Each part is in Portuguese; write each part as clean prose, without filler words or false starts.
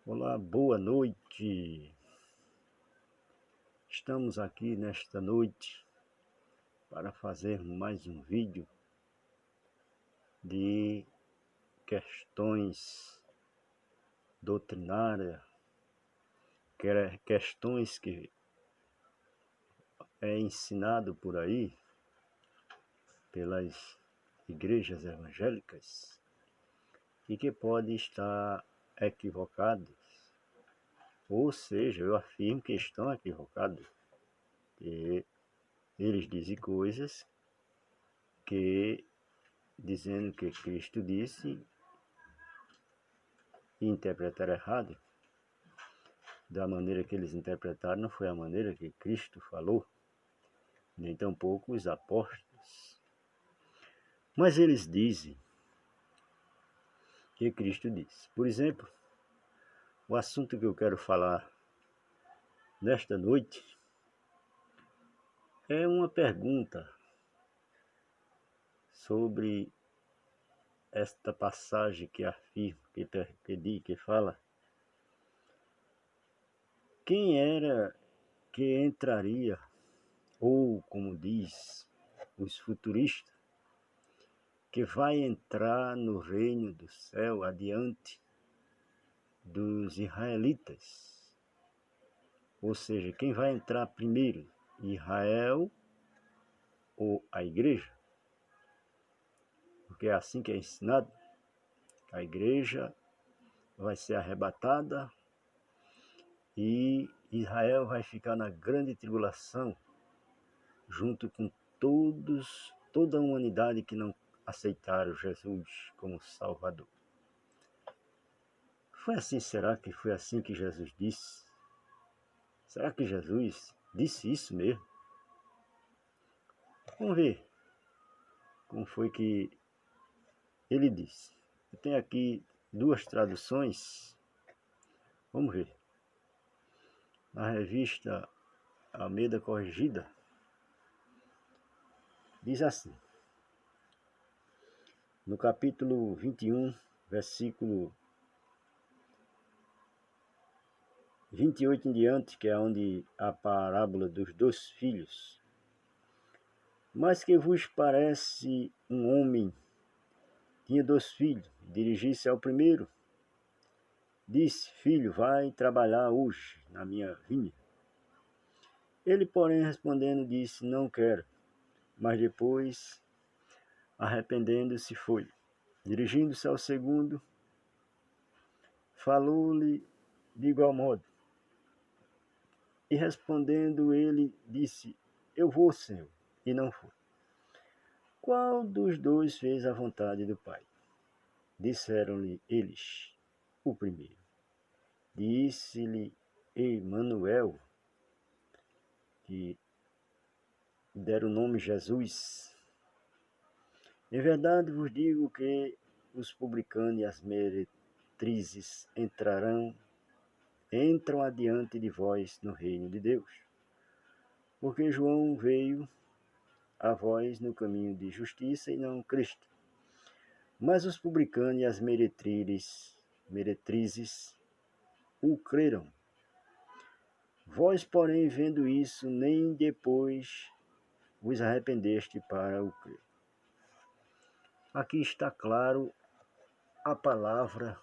Olá, boa noite. Estamos aqui nesta noite para fazer mais um vídeo de questões doutrinárias, questões que é ensinado por aí pelas igrejas evangélicas e que pode estar equivocados, ou seja, eu afirmo que estão equivocados, e eles dizem coisas que dizendo que Cristo disse e interpretaram errado. Da maneira que eles interpretaram, não foi a maneira que Cristo falou, nem tampouco os apóstolos. Mas eles dizem que Cristo disse. Por exemplo, o assunto que eu quero falar nesta noite é uma pergunta sobre esta passagem que afirma, que fala, quem era que entraria, ou como diz os futuristas, que vai entrar no reino do céu adiante dos israelitas. Ou seja, quem vai entrar primeiro, Israel ou a igreja? Porque é assim que é ensinado, a igreja vai ser arrebatada e Israel vai ficar na grande tribulação, junto com toda a humanidade que não aceitaram Jesus como Salvador. Foi assim, será que foi assim que Jesus disse? Será que Jesus disse isso mesmo? Vamos ver como foi que ele disse. Eu tenho aqui duas traduções. Vamos ver. Na revista Almeida Corrigida, diz assim: no capítulo 21, versículo 28 em diante, que é onde a parábola dos dois filhos. Mas que vos parece um homem tinha 2 filhos, dirigisse ao primeiro, disse: filho, vai trabalhar hoje na minha vinha. Ele, porém, respondendo, disse: não quero. Mas depois, arrependendo-se, foi. Dirigindo-se ao segundo, falou-lhe de igual modo. E respondendo ele, disse: eu vou, Senhor. E não foi. Qual dos dois fez a vontade do Pai? Disseram-lhe eles: o primeiro. Disse-lhe Emanuel, que deram o nome Jesus: em verdade vos digo que os publicanos e as meretrizes entram adiante de vós no reino de Deus. Porque João veio a vós no caminho de justiça e não Cristo. Mas os publicanos e as meretrizes o creram. Vós, porém, vendo isso, nem depois vos arrependeste para o crer. Aqui está claro a palavra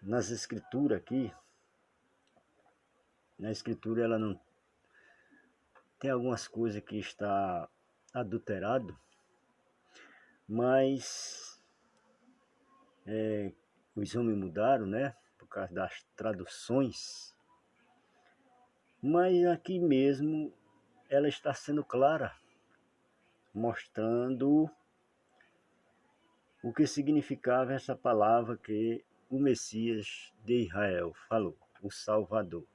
nas escrituras aqui. Na escritura ela não tem algumas coisas que está adulterado, mas os homens mudaram, né? Por causa das traduções. Mas aqui mesmo ela está sendo clara, mostrando o que significava essa palavra que o Messias de Israel falou, o Salvador.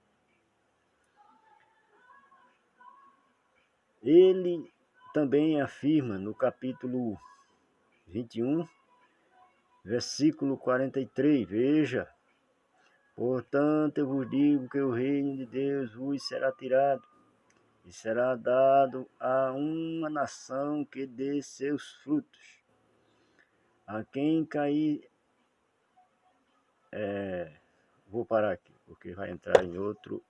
Ele também afirma no capítulo 21, versículo 43, veja: portanto eu vos digo que o reino de Deus vos será tirado e será dado a uma nação que dê seus frutos. A quem cair vou parar aqui, porque vai entrar em outro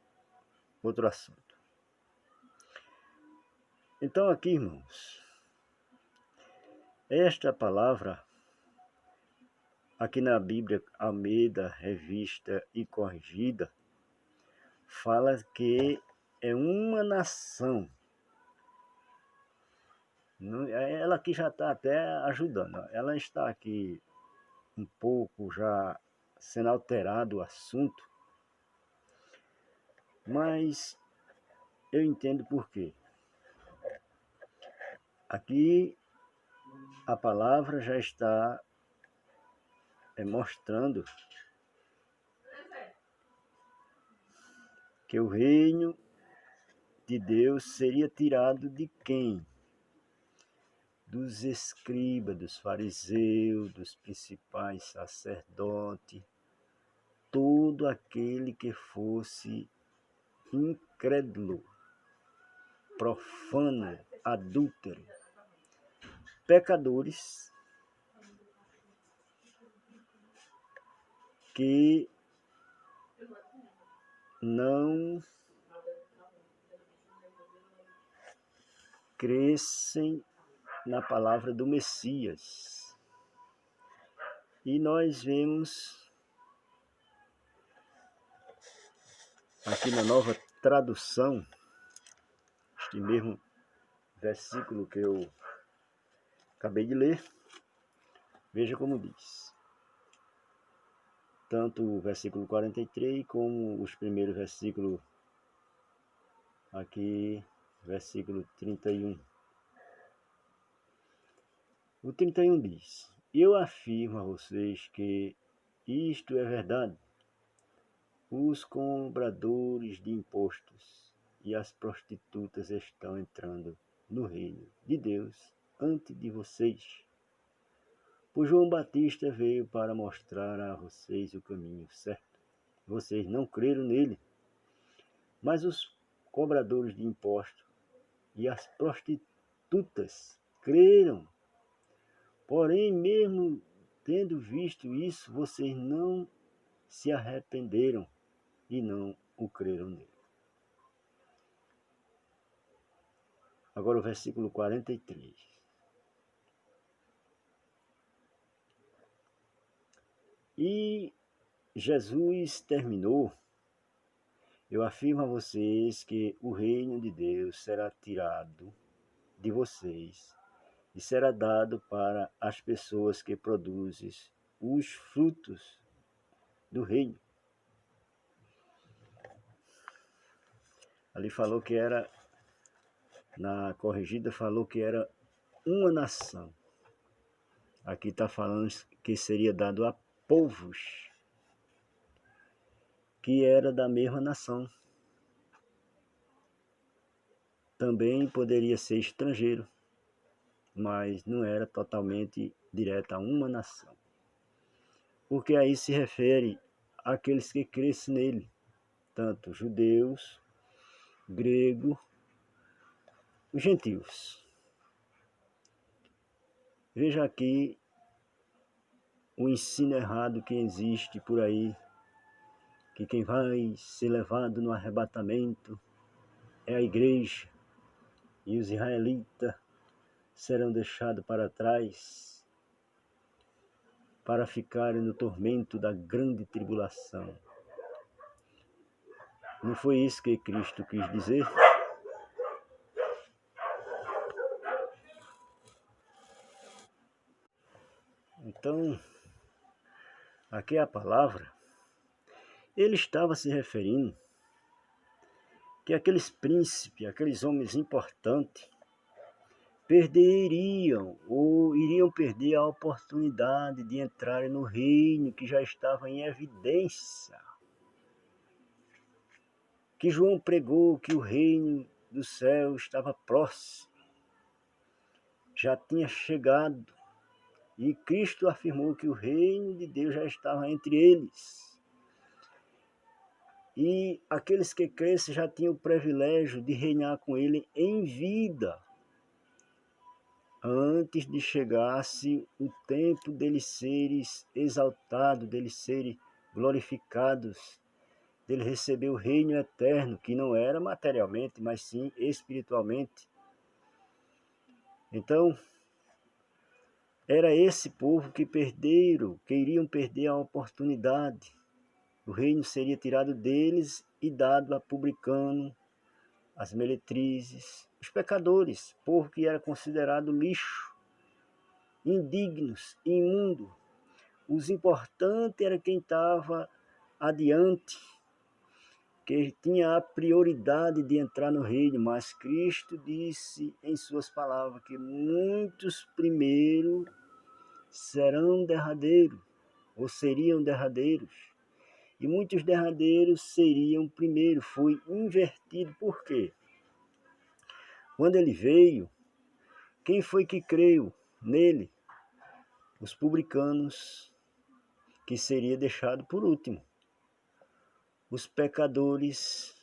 assunto. Então aqui, irmãos, esta palavra, aqui na Bíblia Almeida, Revista e Corrigida, fala que é uma nação. Ela aqui já está até ajudando. Ela está aqui um pouco já sendo alterado o assunto, mas eu entendo por quê. Aqui a palavra já está mostrando que o reino de Deus seria tirado de quem? Dos escribas, dos fariseus, dos principais sacerdotes, todo aquele que fosse incrédulo, profano, adúltero, pecadores que não crescem na palavra do Messias. E nós vemos aqui na Nova Tradução, este mesmo versículo que eu acabei de ler, veja como diz. Tanto o versículo 43 como os primeiros versículos aqui, versículo 31. O 31 diz: Eu afirmo a vocês que isto é verdade. Os cobradores de impostos e as prostitutas estão entrando no reino de Deus antes de vocês. Pois João Batista veio para mostrar a vocês o caminho certo. Vocês não creram nele, mas os cobradores de impostos e as prostitutas creram. Porém, mesmo tendo visto isso, vocês não se arrependeram e não o creram nele. Agora o versículo 43. E Jesus terminou: Eu afirmo a vocês que o reino de Deus será tirado de vocês e será dado para as pessoas que produzem os frutos do reino. Ali falou que era, na corrigida falou que era uma nação. Aqui está falando que seria dado a povos que era da mesma nação. Também poderia ser estrangeiro, mas não era totalmente direto a uma nação. Porque aí se refere àqueles que crescem nele, tanto judeus, gregos, gentios. Veja aqui o ensino errado que existe por aí, que quem vai ser levado no arrebatamento é a igreja e os israelitas serão deixados para trás para ficarem no tormento da grande tribulação. Não foi isso que Cristo quis dizer? Então, aqui é a palavra, ele estava se referindo que aqueles príncipes, aqueles homens importantes, perderiam ou iriam perder a oportunidade de entrarem no reino que já estava em evidência. Que João pregou que o reino do céu estava próximo, já tinha chegado, e Cristo afirmou que o reino de Deus já estava entre eles. E aqueles que crescem já tinham o privilégio de reinar com ele em vida, antes de chegasse o tempo deles serem exaltados, deles serem glorificados, dele receber o reino eterno, que não era materialmente, mas sim espiritualmente. Então, era esse povo que iriam perder a oportunidade. O reino seria tirado deles e dado a publicano, as meretrizes, os pecadores, povo que era considerado lixo, indignos, imundo. Os importantes era quem estava adiante, que tinha a prioridade de entrar no reino, mas Cristo disse em suas palavras que muitos primeiro serão derradeiros, ou seriam derradeiros, e muitos derradeiros seriam primeiro. Foi invertido. Por quê? Quando ele veio, quem foi que creu nele? Os publicanos, que seria deixado por último. Os pecadores,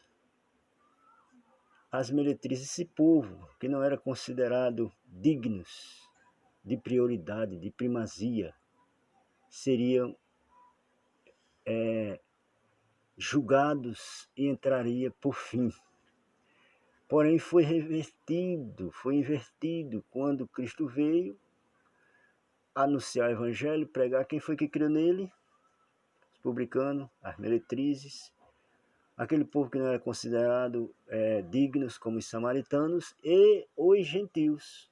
as meretrizes, esse povo que não era considerado dignos de prioridade, de primazia, seriam julgados e entraria por fim. Porém foi invertido quando Cristo veio anunciar o evangelho, pregar. Quem foi que creu nele? Os publicanos, as meretrizes, aquele povo que não era considerado dignos, como os samaritanos, e os gentios.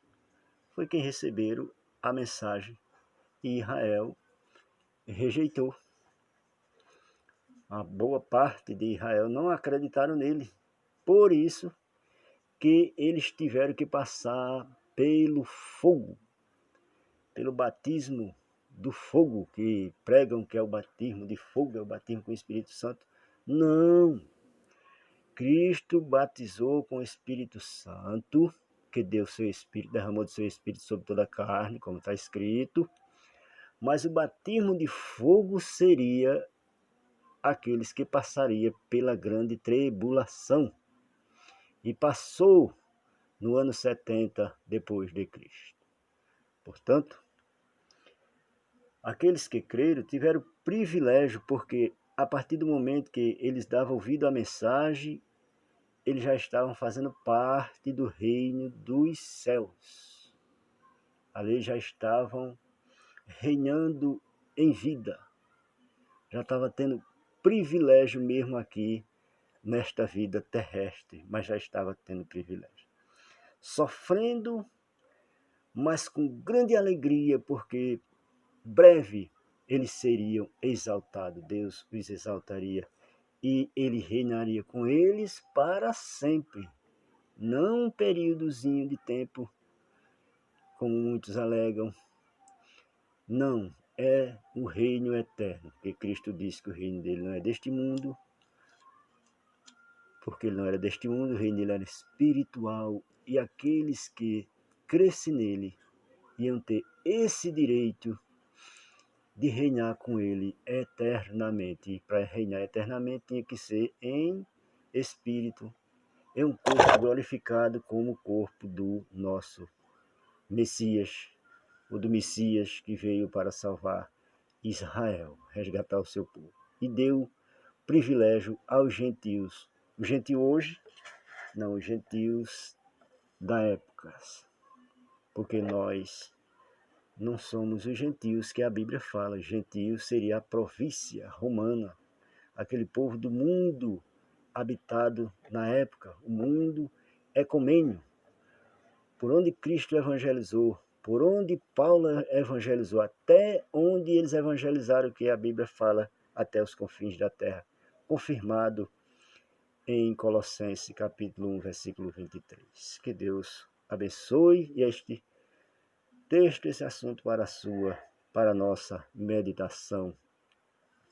Foi quem receberam a mensagem e Israel rejeitou. A boa parte de Israel não acreditaram nele. Por isso que eles tiveram que passar pelo fogo, pelo batismo do fogo, que pregam que é o batismo de fogo, é o batismo com o Espírito Santo. Não! Cristo batizou com o Espírito Santo, que deu seu Espírito, derramou do seu Espírito sobre toda a carne, como está escrito. Mas o batismo de fogo seria aqueles que passariam pela grande tribulação. E passou no ano 70 depois de Cristo. Portanto, aqueles que creram tiveram privilégio, porque a partir do momento que eles davam ouvido à mensagem, eles já estavam fazendo parte do reino dos céus. Ali já estavam reinando em vida. Já estava tendo privilégio mesmo aqui nesta vida terrestre, mas já estava tendo privilégio. Sofrendo, mas com grande alegria, porque breve eles seriam exaltados, Deus os exaltaria e ele reinaria com eles para sempre. Não um períodozinho de tempo, como muitos alegam. Não, é o reino eterno, porque Cristo disse que o reino dele não é deste mundo, porque ele não era deste mundo, o reino dele era espiritual, e aqueles que crescem nele iam ter esse direito de reinar com ele eternamente. E para reinar eternamente tinha que ser em espírito, em um corpo glorificado como o corpo do nosso Messias, o do Messias que veio para salvar Israel, resgatar o seu povo. E deu privilégio aos gentios. Os gentios hoje, não, os gentios da época. Porque nós não somos os gentios que a Bíblia fala. Gentios seria a província romana, aquele povo do mundo habitado na época, o mundo ecumênio, por onde Cristo evangelizou, por onde Paulo evangelizou, até onde eles evangelizaram, que a Bíblia fala, até os confins da terra, confirmado em Colossenses capítulo 1, versículo 23. Que Deus abençoe este texto, esse assunto para a nossa meditação.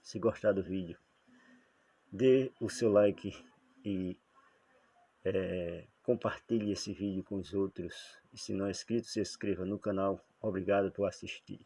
Se gostar do vídeo, dê o seu like e compartilhe esse vídeo com os outros. E se não é inscrito, se inscreva no canal. Obrigado por assistir.